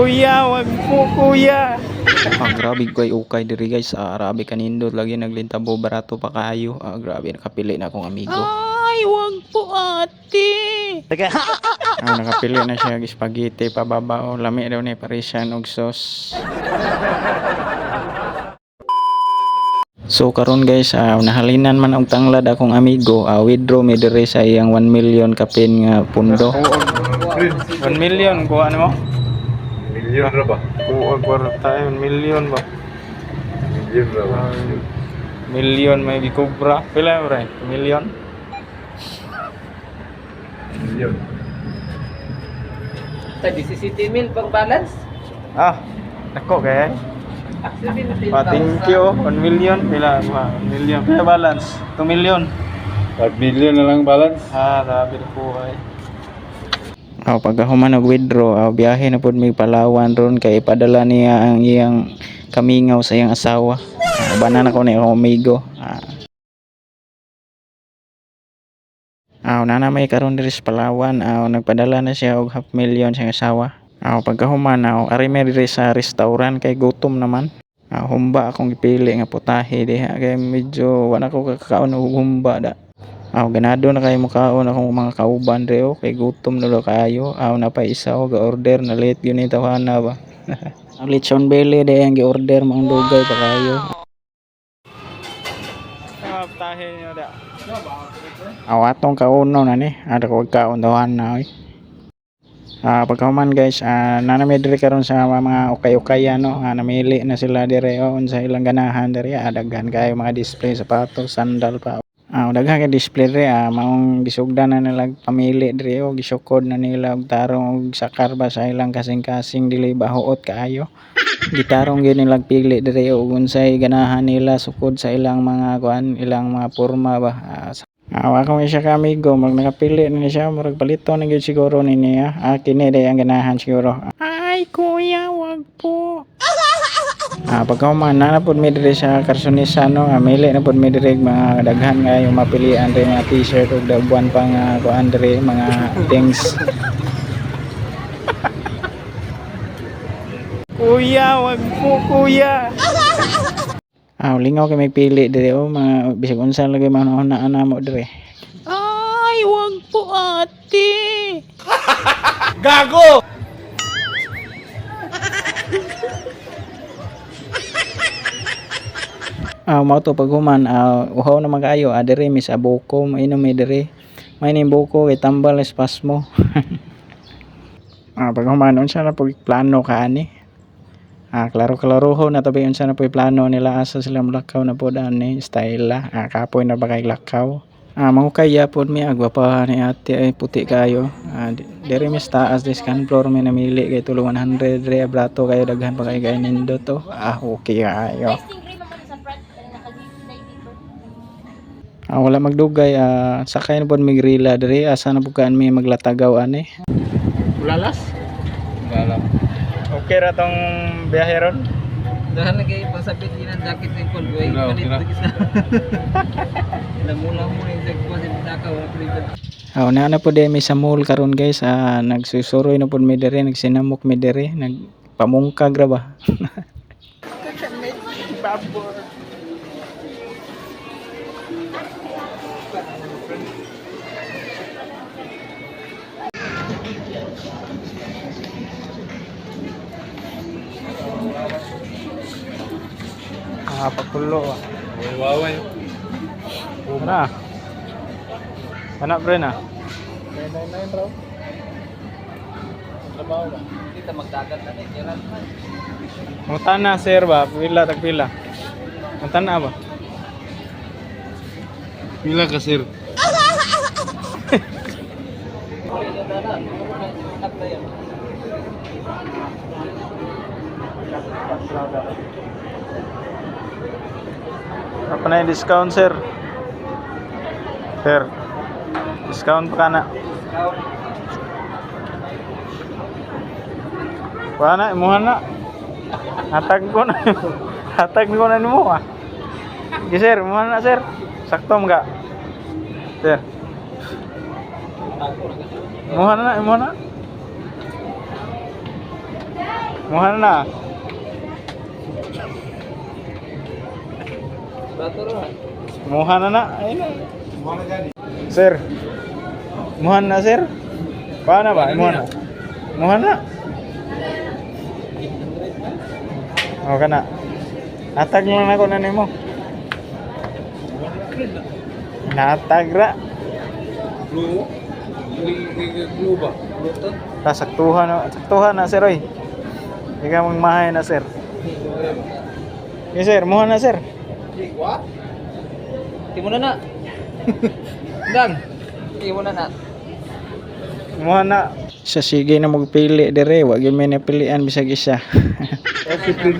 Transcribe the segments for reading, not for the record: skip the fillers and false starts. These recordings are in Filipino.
Kuya, wag po kuya. Grabe ko ukay diri guys. Grabe kanindot lagi naglintabo barato pa kayo. Grabe nakapili na akong amigo. Ay, wag po ate. Nakapili na siya spaghetti pababa o lami daw ni Parisian og sauce. So karon guys, nahalinan man og tanglad akong amigo, withdraw mi diri sa iyang 1 million kapin nga pundo. 1 million kuha mo? Milyon ra ba? Kuha kwarta 1 million ba? Milyon ra ba? Million may gikubra. Pila ora? Million? Milyon. Tadi 17,000 pang balance. Nako kay. Thank you. 1 million pila ba? 1 million. Pila balance? 2 million. 5 million na lang balance. Grabe po ay. Pagka human nag-withdraw, biyahe na pud may Palawan ron kay ipadala niya ang iyang kamingaw sa iyang asawa. Banana ko na akong amigo. Nana may karon diri sa Palawan, nagpadala na siya og 500,000 sa iyang asawa. Pagka human ari may diri sa restaurant kay gutom naman. Humba akong gipili nga putahe diha kay medyo wala ko kakaon og humba da. Ganado na kayo mukhaon akong mga kauban reo kay gutom na lo kayo. Na pa isa o ga-order na late yun tawhana ba. Ang lechon belly day ang gi-order mga dugay pa kayo. Tahe niyo da. Atong kauno na ni. Ada ko kaon tawhana oy. Pagkahuman guys, nanami diri karon sa mga ukay-ukaya no. Namili na sila diri sa ilang ganahan diri. Daghan kayo mga display sapatos, sandal pa. Daghan ka display re maong gisugdan na nila pamili diri o gisukod na nila og tarong og sakar ba sa ilang kasing-kasing dili bahuot kaayo. Gitarong gyud nila pili diri og unsay ganahan nila sukod sa ilang mga kuan, ilang mga porma ba. Ako may siya ka amigo, mag nakapili na siya, murag palito na gyud siguro ni niya. Kini day ang ganahan siguro. Ay kuya, wag po. Pagka na pod mi diri sa Karsonisa no, mili na pod mi diri mga daghan nga yung mapilian rin mga t-shirt ug dagwan pang kuan diri mga things. Kuya, wag po kuya. Lingaw kay may pili diri mga bisag unsa lagi mga ana mo diri. Ay, wag po ate. Gago! Mao to paghuman uhaw na magayo diri mi sa buko mainom mi diri may ning buko kay tambal espasmo. Paghuman unsa na pug plano kaani klaro-klaroho na tabi unsa na pug plano nila asa sila mulakaw na pud ani style kapoy na ba kay lakaw. Mahukay yapon mi agwa pa ni ate ay puti kayo. Diri mi sa taas second floor mi namili kay tulo 100 diri abrato kayo daghan pa kay nindot to. Okay kayo. Wala magdugay sakay na pod mi grilla diri asa na bukaan mi maglatagaw ani. Ulalas? Wala. Okay ra tong biyahe ron? Dahan lagi pasapit din ang jacket ni Paul. Way palit lagi sa. Namulang mo yung jacket sa bitaka wala pilitan. Na po mi sa mall karon guys. Nagsusuroy na pod mi diri, nagsinamok mi diri, nagpamungkag ra ba. Pakulo Waway. Mana? Mana pre na? 999 raw. Trabaho ba? Kita magdagat na ni Gerald. Mutana sir ba? Pila tag pila. Mutana ba? Pila ka sir? Apa na yung discount sir? Sir, discount pa ka na. Wala na, imuhan na. Hatag ko na. Hatag ko na ni mo Okay sir, imuhan na sir. Sakto mga. Sir. Imuhan na, imuhan na. Muha na. Bato ro. Muha na. Ayun na. Sir. Muha na, sir. Paano ba? Muha na. Muha na. O ka na. Natag lang ako na nimo. Natag ra. Blue? Blue ba? Bluetooth. Saktuhan na, sir, oy. Ikaw magmahay na, sir. Okay, sir. Muha na, sir. What? Timo na. Dang. Timo na. Muha na. Sa sige na magpili dire, wag yung may napilian bisag isa.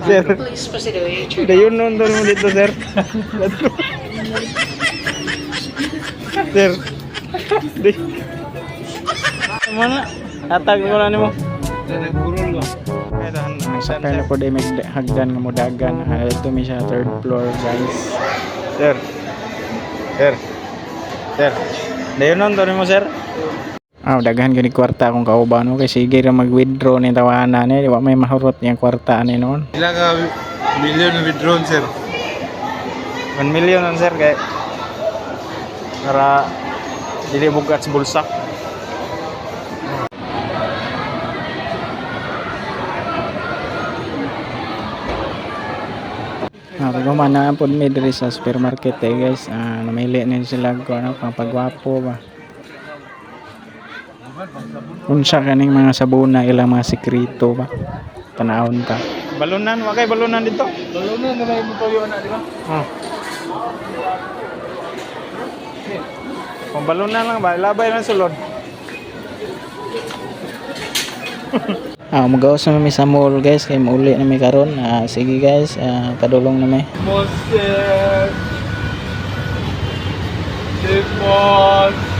Sir. Dayon nun doon mo dito, sir. Sir. Di. Mana? Atag ko na nimo. Nagkurol lang. Sakay na po day may hagdan nga mo dagan. Ito mi sa third floor, guys. Sir. Dayon nun doon mo, sir. Daghan gani kwarta akong kauban no kay sige ra mag-withdraw ni tawanan ni wa may mahurot yang kwarta ani noon. Ilang ka million withdrawn, sir? 1 million on, sir, kay para dili bugat sa bulsa. Pero mana pod mi diri sa supermarket guys. Namili ni sila ko ano pang pagwapo ba. Unsa kaning mga sabuna ilang mga sekreto ba? Tanawon ta. Balunan, wa kay balunan dito. Balunan na lang mo tuyo na, di ba? Kung balunan lang ba, labay lang sulod. Magawas na may sa mall, guys, kay mauli na may karon. Sige guys, padulong na may. Monster! Demon!